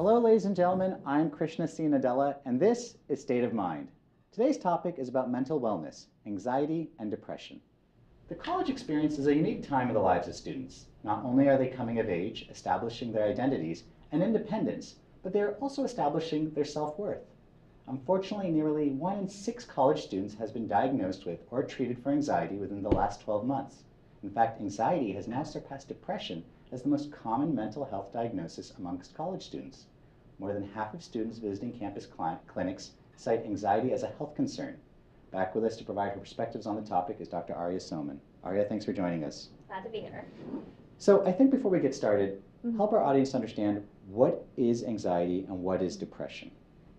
Hello, ladies and gentlemen. I'm Krishna C. Nadella, and this is State of Mind. Today's topic is about mental wellness, anxiety, and depression. The college experience is a unique time in the lives of students. Not only are they coming of age, establishing their identities and independence, but they are also establishing their self-worth. Unfortunately, nearly 1 in 6 college students has been diagnosed with or treated for anxiety within the last 12 months. In fact, anxiety has now surpassed depression as the most common mental health diagnosis amongst college students. More than half of students visiting campus clinics cite anxiety as a health concern. Back with us to provide her perspectives on the topic is Dr. Arya Soman. Arya, thanks for joining us. Glad to be here. So I think before we get started, help our audience understand what is anxiety and what is depression.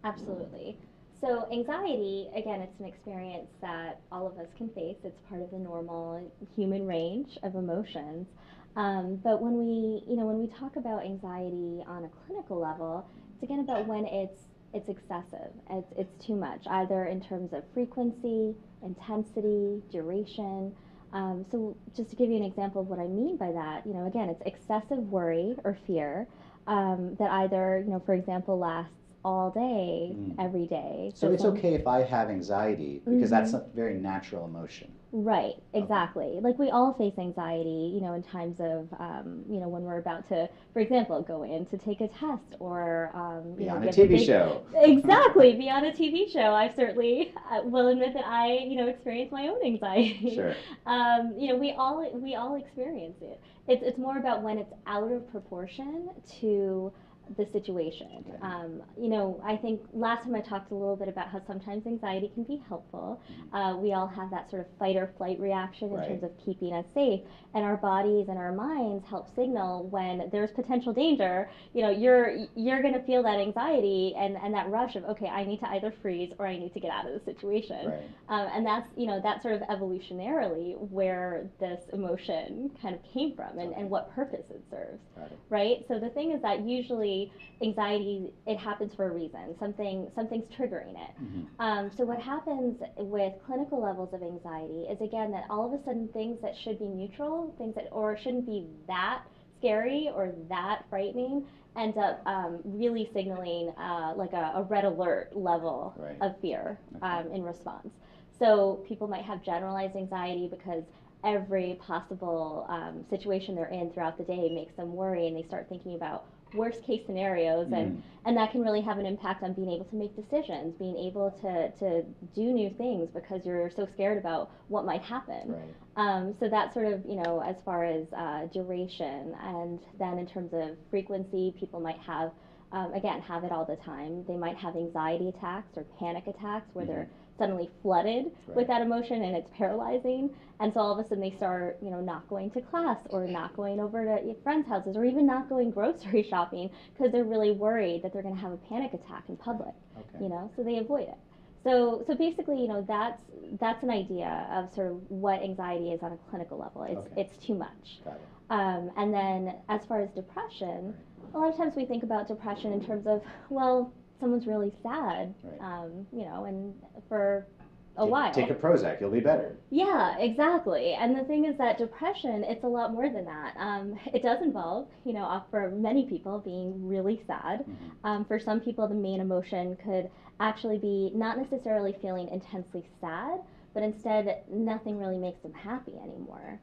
Absolutely. So anxiety, again, it's an experience that all of us can face. It's part of the normal human range of emotions. But when we talk about anxiety on a clinical level, it's again about when it's excessive. It's too much, either in terms of frequency, intensity, duration. So just to give you an example of what I mean by that, again, it's excessive worry or fear that either, for example, lasts all day, every day. So it's okay if I have anxiety because that's a very natural emotion. Right, exactly. Okay. Like we all face anxiety, in times of, when we're about to, for example, go in to take a test or, be on a TV show. Exactly, be on a TV show. I certainly will admit that I, experience my own anxiety. Sure. We all experience it. It's more about when it's out of proportion to the situation. Okay. I think last time I talked a little bit about how sometimes anxiety can be helpful. We all have that sort of fight or flight reaction in terms of keeping us safe, and our bodies and our minds help signal when there's potential danger. You're going to feel that anxiety and that rush of, okay, I need to either freeze or I need to get out of the situation. Right. And that's sort of evolutionarily where this emotion kind of came from and what purpose it serves. Got it. Right? So the thing is that usually anxiety, it happens for a reason. Something's triggering it. So what happens with clinical levels of anxiety is, again, that all of a sudden things that should be neutral, or shouldn't be that scary or that frightening, end up really signaling like a red alert level of fear in response. So people might have generalized anxiety because every possible situation they're in throughout the day makes them worry, and they start thinking about worst case scenarios, and that can really have an impact on being able to make decisions, being able to do new things because you're so scared about what might happen. Right. So that's sort of, as far as duration, and then in terms of frequency, people might have, again, have it all the time. They might have anxiety attacks or panic attacks where they're suddenly flooded with that emotion and it's paralyzing, and so all of a sudden they start not going to class or not going over to friends' houses or even not going grocery shopping because they're really worried that they're going to have a panic attack in public. So they avoid it. So basically, that's an idea of sort of what anxiety is on a clinical level. It's too much. Got it. And then as far as depression, a lot of times we think about depression in terms of, well, someone's really sad, and for a while. Take a Prozac, you'll be better. Yeah, exactly. And the thing is that depression, it's a lot more than that. It does involve, for many people, being really sad. For some people, the main emotion could actually be not necessarily feeling intensely sad, but instead nothing really makes them happy anymore.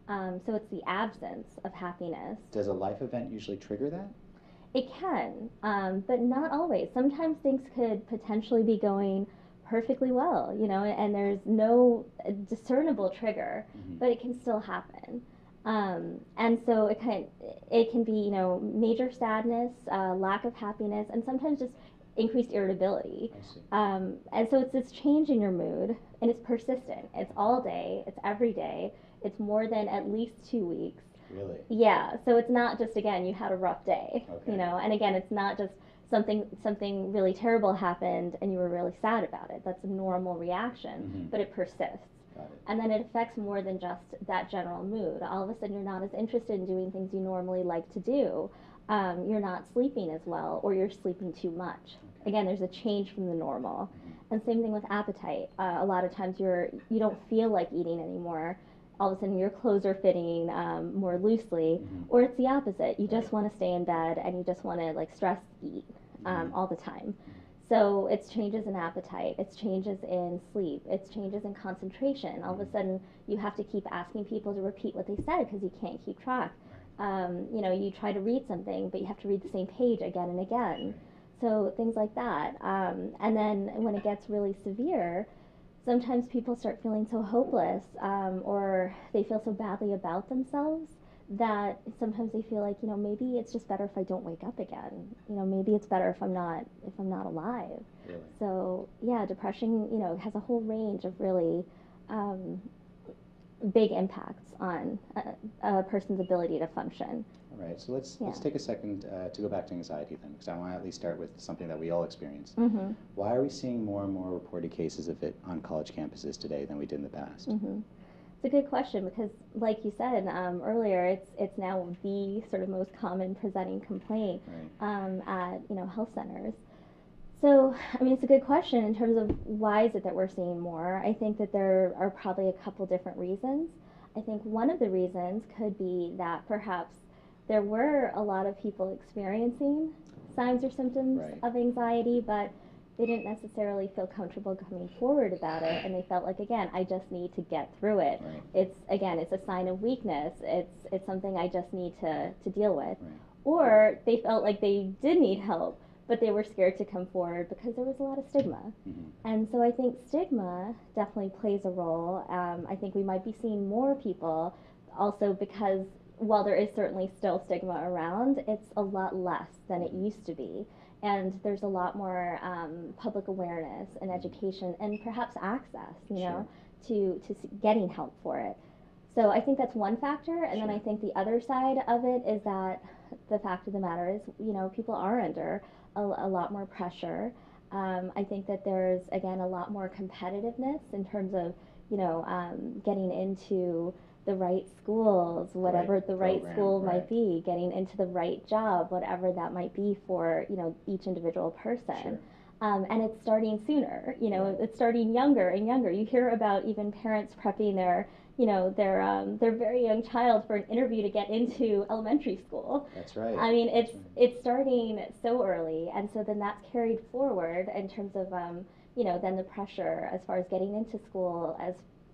So it's the absence of happiness. Does a life event usually trigger that? It can, but not always. Sometimes things could potentially be going perfectly well, and there's no discernible trigger, but it can still happen. And so it can be, major sadness, lack of happiness, and sometimes just increased irritability. I see. And so it's this change in your mood, and it's persistent. It's all day, it's every day, it's more than at least 2 weeks. Really? Yeah, so it's not just, again, you had a rough day, Okay. and again, it's not just something really terrible happened and you were really sad about it. That's a normal reaction, but it persists. Got it. And then it affects more than just that general mood. All of a sudden, you're not as interested in doing things you normally like to do. You're not sleeping as well, or you're sleeping too much. Okay. Again, there's a change from the normal. And same thing with appetite. A lot of times you don't feel like eating anymore. all of a sudden your clothes are fitting more loosely, or it's the opposite. You just want to stay in bed and you just want to like stress eat all the time. So it's changes in appetite, it's changes in sleep, it's changes in concentration. All of a sudden you have to keep asking people to repeat what they said because you can't keep track. You know, you try to read something, but you have to read the same page again and again. So things like that. And then when it gets really severe, sometimes people start feeling so hopeless, or they feel so badly about themselves that sometimes they feel like, you know, maybe it's just better if I don't wake up again. You know, maybe it's better if I'm not alive. Really? So yeah, depression, you know, has a whole range of really big impacts on a person's ability to function. All right, so let's take a second to go back to anxiety then, because I want to at least start with something that we all experience. Why are we seeing more and more reported cases of it on college campuses today than we did in the past? It's a good question because, like you said earlier, it's now the sort of most common presenting complaint at, you know, health centers. So, I mean, it's a good question in terms of why is it that we're seeing more. I think that there are probably a couple different reasons. I think one of the reasons could be that perhaps there were a lot of people experiencing signs or symptoms of anxiety, but they didn't necessarily feel comfortable coming forward about it, and they felt like, again, I just need to get through it. It's a sign of weakness. It's something I just need to deal with. Or they felt like they did need help, but they were scared to come forward because there was a lot of stigma. And so I think stigma definitely plays a role. I think we might be seeing more people also because while there is certainly still stigma around, it's a lot less than it used to be. And there's a lot more public awareness and education and perhaps access, you know, to getting help for it. So I think that's one factor. And then I think the other side of it is that the fact of the matter is, you know, people are under a lot more pressure. I think that there's, again, a lot more competitiveness in terms of, you know, getting into the right schools, whatever the right school might be, getting into the right job, whatever that might be for, you know, each individual person. And it's starting sooner, you know, it's starting younger and younger. You hear about even parents prepping their, you know, their very young child for an interview to get into elementary school. That's right. I mean, it's starting so early, and so then that's carried forward in terms of, you know, then the pressure as far as getting into school,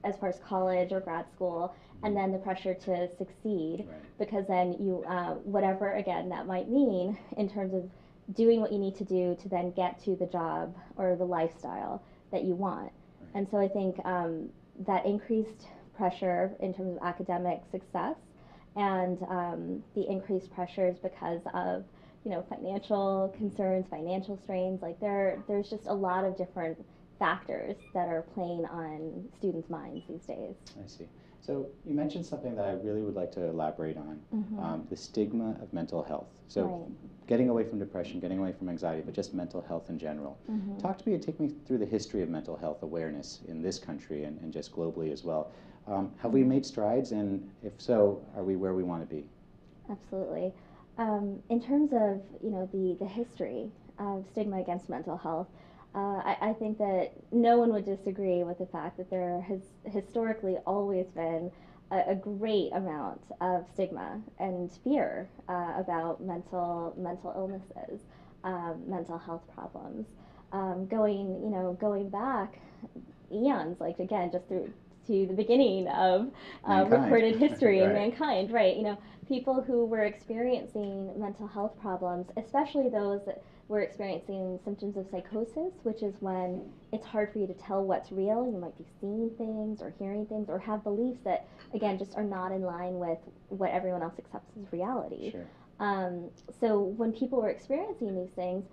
as far as college or grad school, and then the pressure to succeed, because then you, whatever, again, that might mean in terms of doing what you need to do to then get to the job or the lifestyle that you want. And so I think that increased pressure in terms of academic success and the increased pressures because of, you know, financial concerns, financial strains, like there's just a lot of different factors that are playing on students' minds these days. I see. So you mentioned something that I really would like to elaborate on, the stigma of mental health. So getting away from depression, getting away from anxiety, but just mental health in general. Talk to me and take me through the history of mental health awareness in this country and just globally as well. Have we made strides, and if so, are we where we want to be? Absolutely. In terms of, you know, the history of stigma against mental health, I think that no one would disagree with the fact that there has historically always been a great amount of stigma and fear about mental illnesses, mental health problems, going back eons, like again, just through to the beginning of recorded history in mankind, right? You know, people who were experiencing mental health problems, especially those that were experiencing symptoms of psychosis, which is when it's hard for you to tell what's real. You might be seeing things or hearing things or have beliefs that, again, just are not in line with what everyone else accepts as reality. So when people were experiencing these things,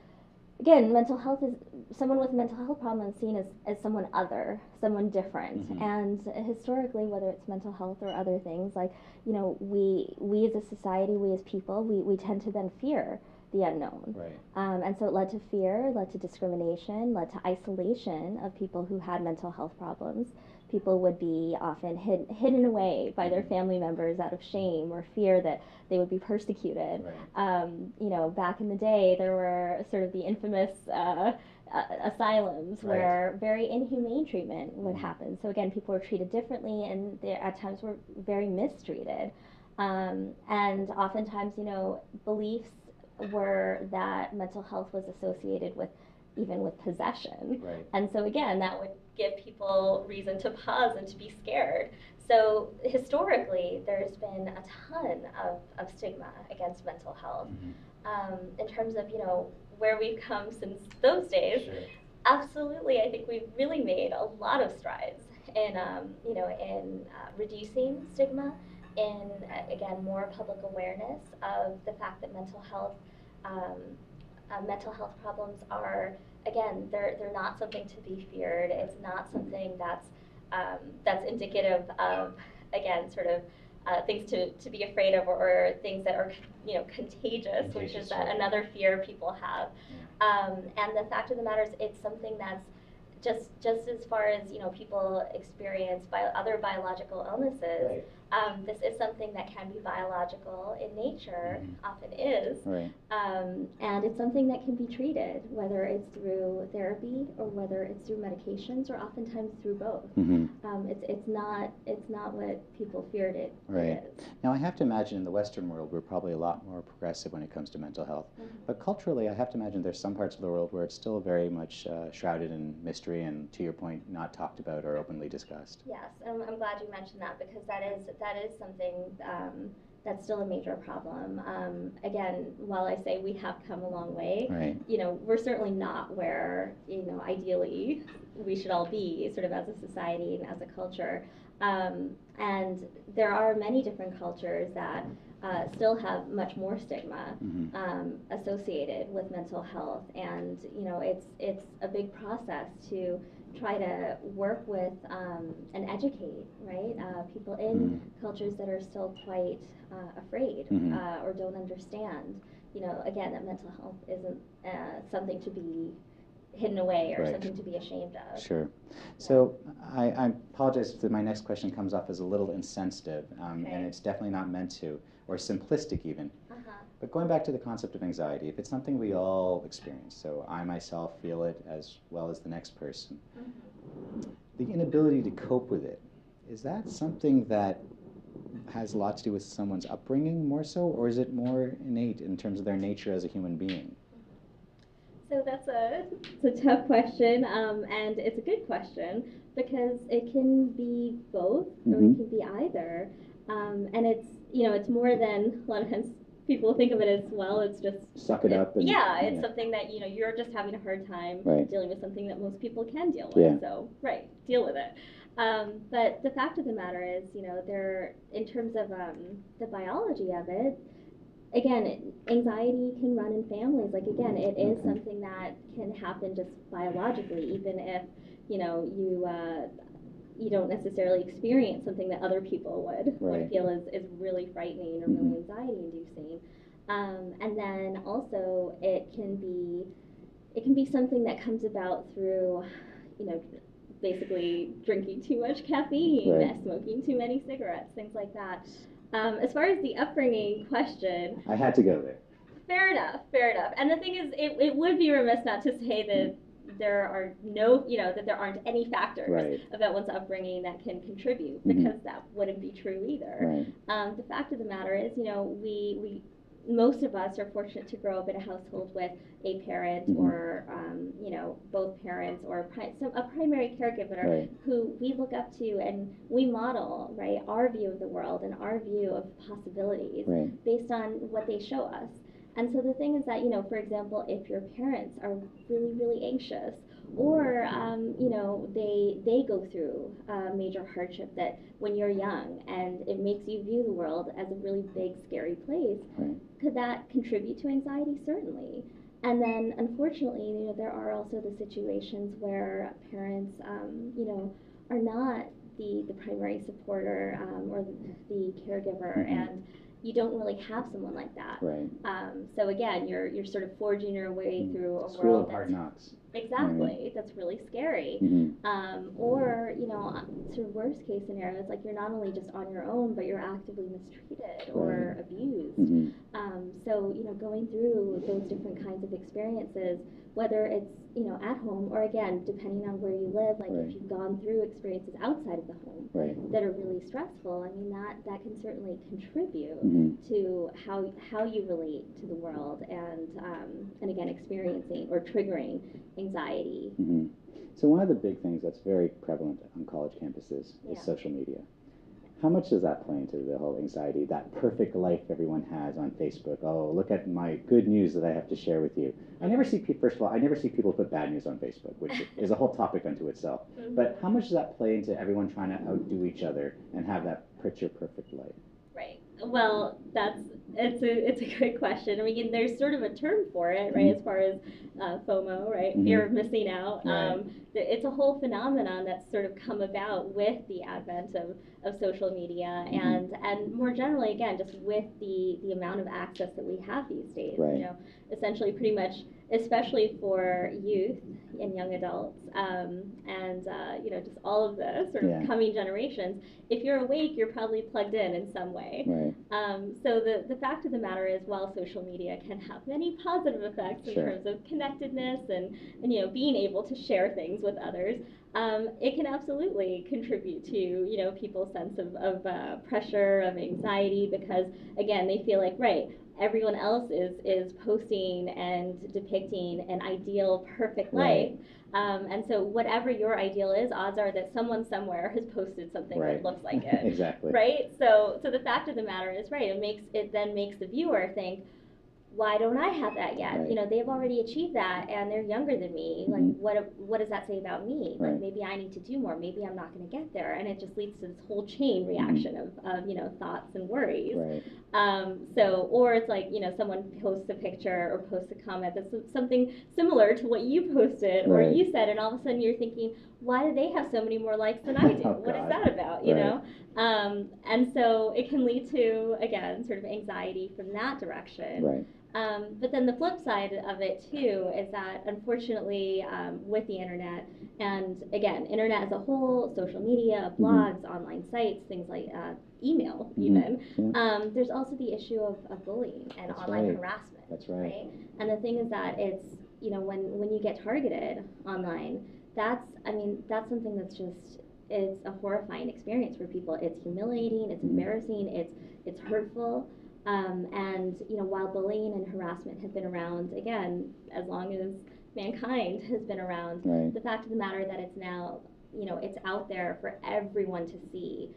again, mental health is, someone with a mental health problem is seen as someone other, someone different. And historically, whether it's mental health or other things, like, you know, we as a society, we as people, we tend to then fear the unknown. And so it led to fear, led to discrimination, led to isolation of people who had mental health problems. People would be often hidden away by their family members out of shame or fear that they would be persecuted. You know, back in the day, there were sort of the infamous asylums Right. where very inhumane treatment would happen. So again, people were treated differently, and they at times were very mistreated. And oftentimes, beliefs were that mental health was associated with even with possession. Right. And so again, that would give people reason to pause and to be scared. So historically, there's been a ton of stigma against mental health. In terms of, where we've come since those days, Sure. absolutely, I think we've really made a lot of strides in, in reducing stigma, in, again, more public awareness of the fact that mental health problems are, again, they're not something to be feared. It's not something that's indicative of, again, sort of things to be afraid of, or things that are, contagious, which is right. another fear people have. Yeah. And the fact of the matter is, it's something that's just as far as people experience other biological illnesses. Right. This is something that can be biological in nature, often is, Right. and it's something that can be treated, whether it's through therapy or whether it's through medications, or oftentimes through both. It's not what people feared it Right. is. Now, I have to imagine in the Western world we're probably a lot more progressive when it comes to mental health. But culturally, I have to imagine there's some parts of the world where it's still very much shrouded in mystery and, to your point, not talked about or openly discussed. Yes, I'm glad you mentioned that, because that is something that's still a major problem. Again, while I say we have come a long way, Right. We're certainly not where, ideally we should all be, sort of as a society and as a culture. And there are many different cultures that still have much more stigma associated with mental health, and it's a big process to try to work with and educate, right? People in cultures that are still quite afraid or don't understand, again, that mental health isn't something to be hidden away or Right. something to be ashamed of. Sure. So I apologize if my next question comes off as a little insensitive, and it's definitely not meant to, or simplistic even. But going back to the concept of anxiety, if it's something we all experience, so I myself feel it as well as the next person, the inability to cope with it, is that something that has a lot to do with someone's upbringing more so, or is it more innate in terms of their nature as a human being? So it's a tough question, and it's a good question, because it can be both, or it can be either, and it's more than a lot of times people think of it as, well, it's just suck it up. And, it's something that you're just having a hard time dealing with, something that most people can deal with. Yeah. So deal with it. But the fact of the matter is, there, in terms of the biology of it, again, anxiety can run in families. Like, again, it is something that can happen just biologically, even if you don't necessarily experience something that other people would feel is really frightening or really anxiety inducing. And then also it can be something that comes about through, basically drinking too much caffeine, smoking too many cigarettes, things like that. As far as the upbringing question, I had to go there. Fair enough. And the thing is, it would be remiss not to say that there are that there aren't any factors about one's upbringing that can contribute, because that wouldn't be true either. The fact of the matter is, we most of us are fortunate to grow up in a household with a parent or both parents, or a primary caregiver who we look up to, and we model our view of the world and our view of possibilities based on what they show us. And so the thing is that, for example, if your parents are really, really anxious, or they go through major hardship that when you're young, and it makes you view the world as a really big, scary place, could that contribute to anxiety? Certainly. And then, unfortunately, there are also the situations where parents, are not the primary supporter or the caregiver, and you don't really have someone like that. So again, you're sort of forging your way through a School world of hard knocks. Exactly. That's really scary. Or, sort of worst case scenarios, like you're not only just on your own, but you're actively mistreated or abused. So, going through those different kinds of experiences, whether it's, at home or again, depending on where you live, like if you've gone through experiences outside of the home that are really stressful, I mean, that can certainly contribute to how you relate to the world and again, experiencing or triggering anxiety. So one of the big things that's very prevalent on college campuses is social media. How much does that play into the whole anxiety, that perfect life everyone has on Facebook? Oh, look at my good news that I have to share with you. I never see people, first of all, I never see people put bad news on Facebook, which is a whole topic unto itself. But how much does that play into everyone trying to outdo each other and have that picture perfect life? Right. Well, it's a good question. I mean, there's sort of a term for it, right? As far as FOMO, right? Fear of missing out. It's a whole phenomenon that's sort of come about with the advent of social media and more generally, again, just with the amount of access that we have these days. Essentially, pretty much, especially for youth and young adults, and just all of the sort of coming generations. If you're awake, you're probably plugged in some way. So the fact of the matter is, while social media can have many positive effects in terms of connectedness and being able to share things with others, it can absolutely contribute to people's sense of pressure, of anxiety, because again, they feel like everyone else is posting and depicting an ideal, perfect life. And so whatever your ideal is, odds are that someone somewhere has posted something that looks like it. Exactly. Right? So the fact of the matter is, it then makes the viewer think, why don't I have that yet? They've already achieved that and they're younger than me. Like, what does that say about me? Like, maybe I need to do more. Maybe I'm not going to get there. And it just leads to this whole chain reaction of thoughts and worries. Or it's like, someone posts a picture or posts a comment that's something similar to what you posted or you said, and all of a sudden you're thinking, why do they have so many more likes than I do? What is that about, you know? And so it can lead to, again, sort of anxiety from that direction. But then the flip side of it too is that unfortunately with the internet, and again, internet as a whole, social media, blogs, online sites, things like email even, there's also the issue of bullying and online harassment. Right? And the thing is that it's, when you get targeted online, that's something that's just, it's a horrifying experience for people. It's humiliating, it's embarrassing, it's hurtful. And while bullying and harassment have been around, again, as long as mankind has been around, the fact of the matter that it's now, it's out there for everyone to see.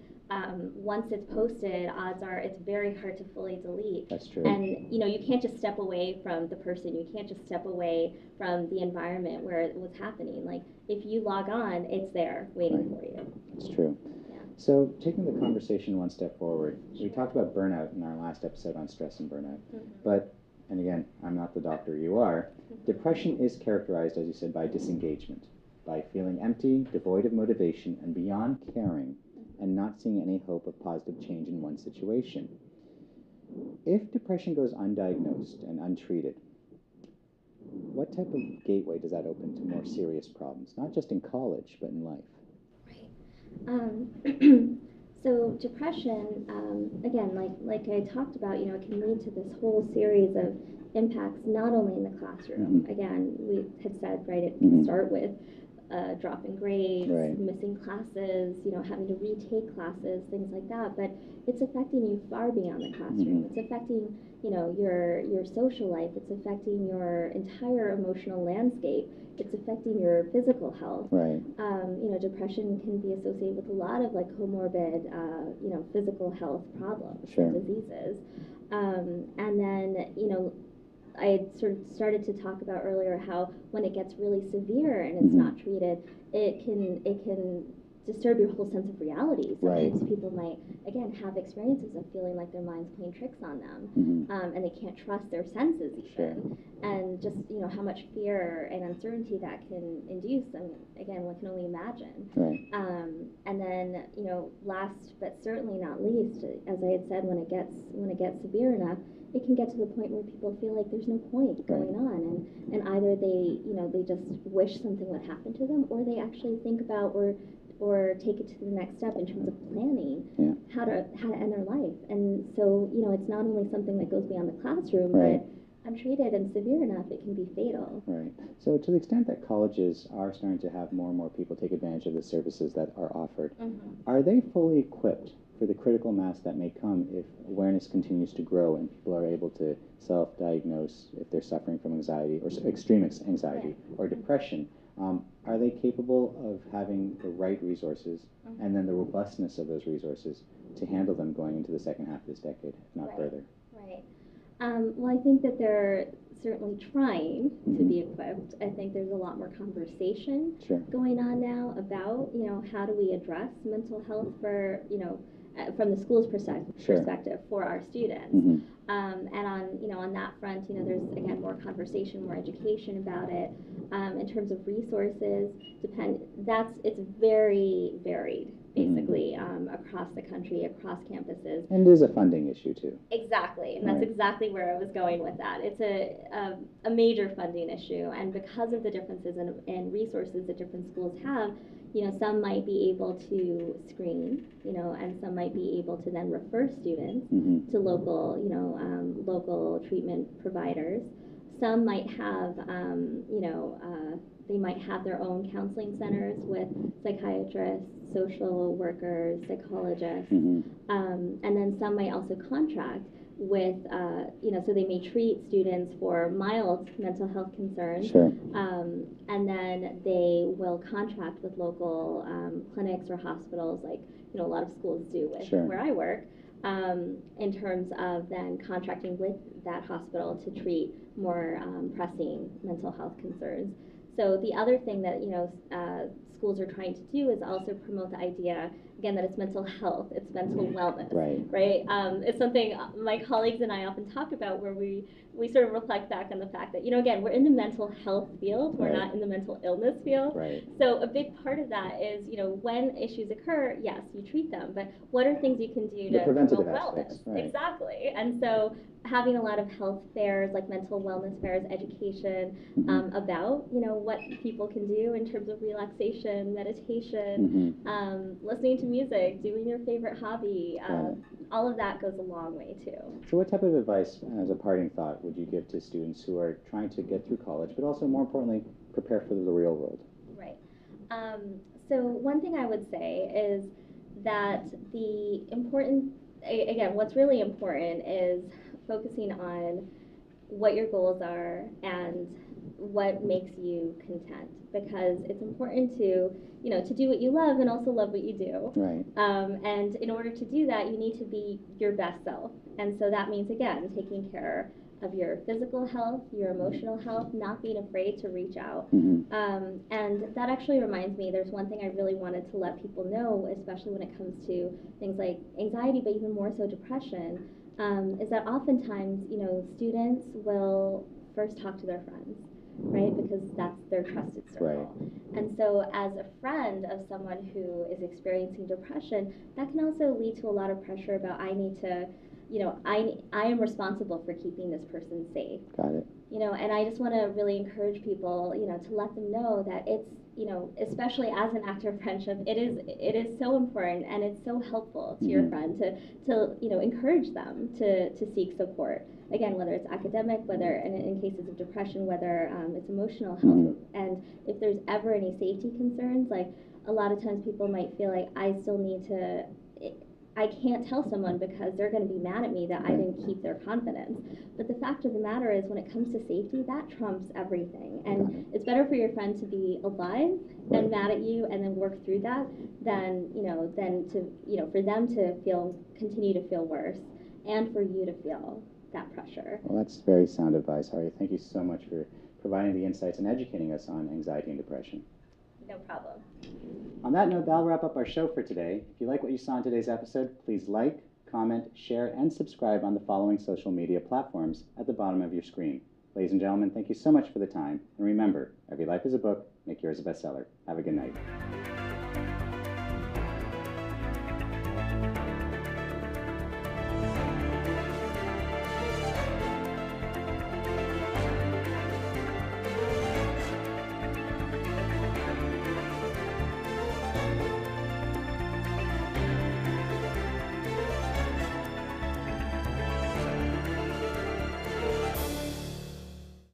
Once it's posted, odds are it's very hard to fully delete. That's true. And you can't just step away from the person. You can't just step away from the environment where it was happening. Like, if you log on, it's there waiting for you. That's true. So taking the conversation one step forward, we talked about burnout in our last episode on stress and burnout. But, and again, I'm not the doctor, you are. Depression is characterized, as you said, by disengagement, by feeling empty, devoid of motivation, and beyond caring, and not seeing any hope of positive change in one situation. If depression goes undiagnosed and untreated, what type of gateway does that open to more serious problems, not just in college, but in life? So depression, again, like I talked about, it can lead to this whole series of impacts, not only in the classroom. Again, we had said, it can start with drop in grades, missing classes, having to retake classes, things like that. But it's affecting you far beyond the classroom. It's affecting, your social life. It's affecting your entire emotional landscape. It's affecting your physical health. Depression can be associated with a lot of comorbid, physical health problems, diseases. And then, I had sort of started to talk about earlier how when it gets really severe and it's not treated, it can disturb your whole sense of reality. Right. Sometimes people might, again, have experiences of feeling like their mind's playing tricks on them, and they can't trust their senses even. Sure. And just, how much fear and uncertainty that can induce. I mean, again, one can only imagine. Right. And then, last but certainly not least, as I had said, when it gets severe enough, it can get to the point where people feel like there's no point going on, and either they just wish something would happen to them, or they actually think about or take it to the next step in terms of planning how to end their life. And so, it's not only something that goes beyond the classroom, but untreated and severe enough, it can be fatal. Right. So to the extent that colleges are starting to have more and more people take advantage of the services that are offered, are they fully equipped for the critical mass that may come if awareness continues to grow and people are able to self-diagnose if they're suffering from anxiety or extreme anxiety or depression? Are they capable of having the right resources and then the robustness of those resources to handle them going into the second half of this decade, if not further? Right. Well, I think that they're certainly trying to be equipped. I think there's a lot more conversation going on now about, how do we address mental health for, from the school's perspective for our students. And on that front, there's again more conversation, more education about it. In terms of resources, it's very varied, basically, across the country, across campuses. And there's a funding issue too. Exactly, and that's exactly where I was going with that. It's a major funding issue, and because of the differences in resources that different schools have, some might be able to screen, and some might be able to then refer students to local, local treatment providers. Some might have, they might have their own counseling centers with psychiatrists, social workers, psychologists, and then some might also contract with, so they may treat students for mild mental health concerns, and then they will contract with local clinics or hospitals, like a lot of schools do with where I work, in terms of then contracting with that hospital to treat more pressing mental health concerns. So the other thing that schools are trying to do is also promote the idea, again, that it's mental health, it's mental wellness, right? It's something my colleagues and I often talk about, where we sort of reflect back on the fact that, again, we're in the mental health field, we're not in the mental illness field. So a big part of that is, when issues occur, yes, you treat them, but what are things you can do to promote wellness? Exactly. And so having a lot of health fairs, like mental wellness fairs, education about, what people can do in terms of relaxation, meditation, listening to music, doing your favorite hobby, all of that goes a long way too. So what type of advice, as a parting thought, would you give to students who are trying to get through college, but also more importantly, prepare for the real world? Right. So one thing I would say is that what's really important is focusing on what your goals are and what makes you content, because it's important to do what you love and also love what you do. And in order to do that, you need to be your best self. And so that means, again, taking care of your physical health, your emotional health, not being afraid to reach out. And that actually reminds me, there's one thing I really wanted to let people know, especially when it comes to things like anxiety, but even more so depression, is that oftentimes, students will first talk to their friends, right? Because that's their trusted circle. And so as a friend of someone who is experiencing depression, that can also lead to a lot of pressure about, I need to, I am responsible for keeping this person safe. And I just want to really encourage people, to let them know that it's, especially as an act of friendship, it is so important, and it's so helpful to your friend to encourage them to seek support. Again, whether it's academic, whether in cases of depression, whether it's emotional health, and if there's ever any safety concerns, like a lot of times people might feel like I can't tell someone because they're going to be mad at me that I didn't keep their confidence. But the fact of the matter is, when it comes to safety, that trumps everything. And it's better for your friend to be alive and mad at you and then work through that than for them to continue to feel worse, and for you to feel that pressure. Well, that's very sound advice, Arya. Thank you so much for providing the insights and educating us on anxiety and depression. No problem. On that note, that'll wrap up our show for today. If you like what you saw in today's episode, please like, comment, share, and subscribe on the following social media platforms at the bottom of your screen. Ladies and gentlemen, thank you so much for the time. And remember, every life is a book. Make yours a bestseller. Have a good night.